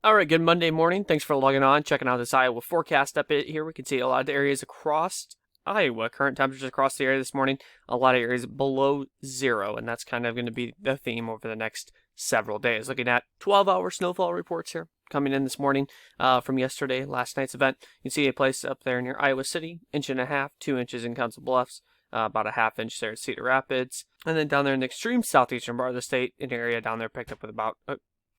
All right, good Monday morning. Thanks for logging on, checking out this Iowa forecast update here. We can see a lot of the areas across Iowa. Current temperatures across the area this morning, a lot of areas below zero, and that's kind of going to be the theme over the next several days. Looking at 12-hour snowfall reports here coming in this morning from yesterday, last night's event. You can see a place up there near Iowa City, 1.5 inches, 2 inches in Council Bluffs. About a half inch there at Cedar Rapids. And then down there in the extreme southeastern part of the state, an area down there picked up with about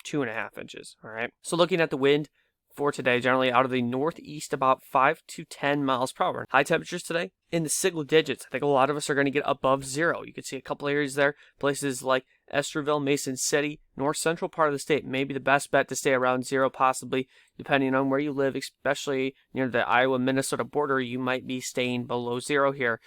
2.5 inches. All right. So looking at the wind for today, generally out of the northeast, about 5 to 10 miles per hour. High temperatures today in the single digits. I think a lot of us are going to get above zero. You can see a couple areas there, places like Estherville, Mason City, north central part of the state. Maybe the best bet to stay around zero, possibly depending on where you live, especially near the Iowa-Minnesota border. You might be staying below zero here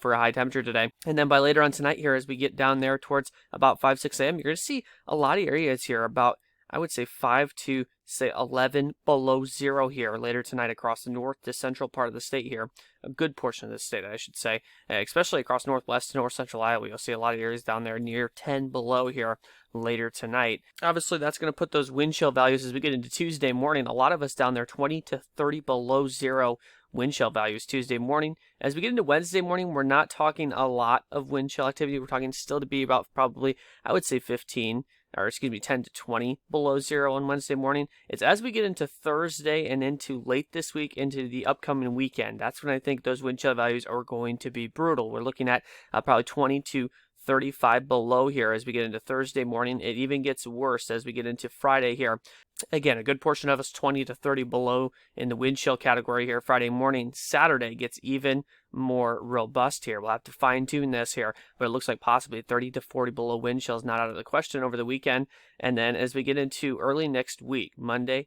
for a high temperature today. And then by later on tonight here, as we get down there towards about 5, 6 a.m., you're going to see a lot of areas here about, I would say, 5 to say 11 below zero here later tonight across the north to central part of the state here. A good portion of the state, I should say, especially across northwest to north central Iowa. You'll see a lot of areas down there near 10 below here later tonight. Obviously, that's going to put those wind chill values as we get into Tuesday morning. A lot of us down there 20 to 30 below zero wind chill values Tuesday morning. As we get into Wednesday morning, we're not talking a lot of wind chill activity. We're talking still to be about probably, I would say 10 to 20 below zero on Wednesday morning. It's as we get into Thursday and into late this week into the upcoming weekend. That's when I think those wind chill values are going to be brutal. We're looking at probably 20 to 35 below here as we get into Thursday morning. It even gets worse as we get into Friday here. Again, a good portion of us 20 to 30 below in the wind chill category here Friday morning. Saturday gets even more robust here. We'll have to fine tune this here, but it looks like possibly 30 to 40 below wind chill is not out of the question over the weekend. And then as we get into early next week, Monday,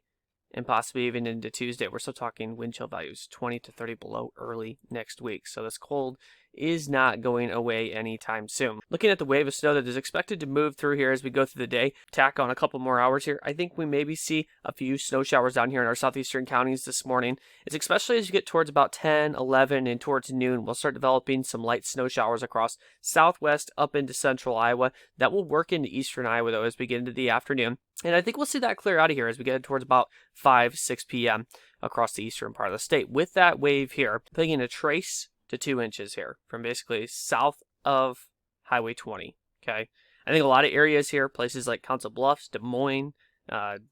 and possibly even into Tuesday, we're still talking wind chill values 20 to 30 below early next week. So this cold is not going away anytime soon. Looking at the wave of snow that is expected to move through here as we go through the day, tack on a couple more hours here, I think we maybe see a few snow showers down here in our southeastern counties this morning. It's especially as you get towards about 10, 11, and towards noon, we'll start developing some light snow showers across southwest up into central Iowa. That will work into eastern Iowa, though, as we get into the afternoon. And I think we'll see that clear out of here as we get towards about 5, 6 p.m. across the eastern part of the state. With that wave here, taking a trace to 2 inches here from basically south of Highway 20, okay? I think a lot of areas here, places like Council Bluffs, Des Moines,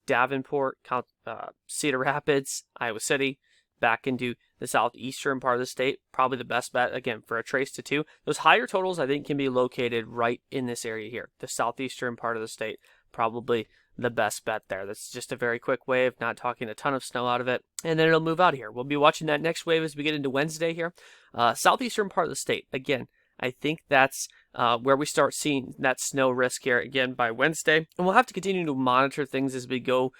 Davenport, Cedar Rapids, Iowa City, back into the southeastern part of the state, probably the best bet, again, for a trace to 2. Those higher totals, I think, can be located right in this area here, the southeastern part of the state, probably the best bet there. That's just a very quick wave, not talking a ton of snow out of it, and then it'll move out of here. We'll be watching that next wave as we get into Wednesday here. Southeastern part of the state, again, I think that's where we start seeing that snow risk here again by Wednesday. And we'll have to continue to monitor things as we go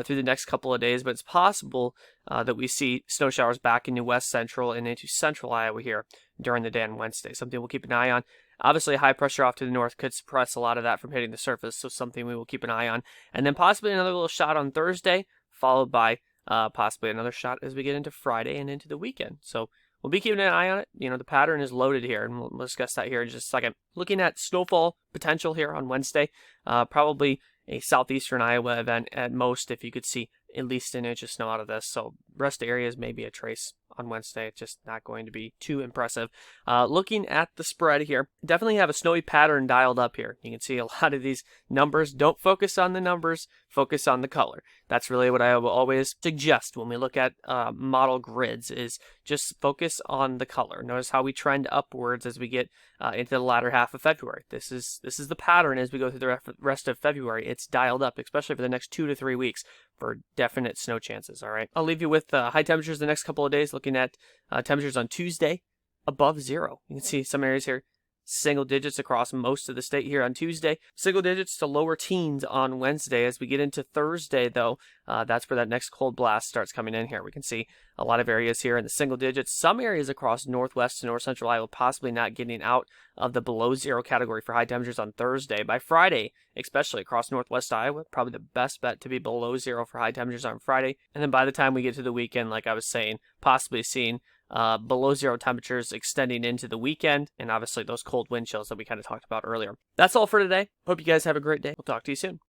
through the next couple of days, but it's possible that we see snow showers back into west central and into central Iowa here during the day on Wednesday. Something we'll keep an eye on. Obviously, high pressure off to the north could suppress a lot of that from hitting the surface, so something we will keep an eye on. And then possibly another little shot on Thursday, followed by possibly another shot as we get into Friday and into the weekend. So we'll be keeping an eye on it. You know, the pattern is loaded here, and we'll discuss that here in just a second. Looking at snowfall potential here on Wednesday, probably a southeastern Iowa event at most, if you could see at least an inch of snow out of this. So rest areas maybe a trace on Wednesday. It's just not going to be too impressive. Looking at the spread here, definitely have a snowy pattern dialed up here. You can see a lot of these numbers. Don't focus on the numbers, focus on the color. That's really what I will always suggest when we look at model grids, is just focus on the color. Notice how we trend upwards as we get into the latter half of February. This is the pattern as we go through the rest of February. It's dialed up, especially for the next 2 to 3 weeks for definite snow chances. All right, I'll leave you with high temperatures the next couple of days. Looking at temperatures on Tuesday above zero. You can see some areas here single digits across most of the state here on Tuesday. Single digits to lower teens on Wednesday. As we get into Thursday, though, that's where that next cold blast starts coming in here. We can see a lot of areas here in the single digits. Some areas across northwest and north central Iowa possibly not getting out of the below zero category for high temperatures on Thursday. By Friday, especially across northwest Iowa, probably the best bet to be below zero for high temperatures on Friday. And then by the time we get to the weekend, like I was saying, possibly seeing below zero temperatures extending into the weekend, and obviously those cold wind chills that we kind of talked about earlier. That's all for today. Hope you guys have a great day. We'll talk to you soon.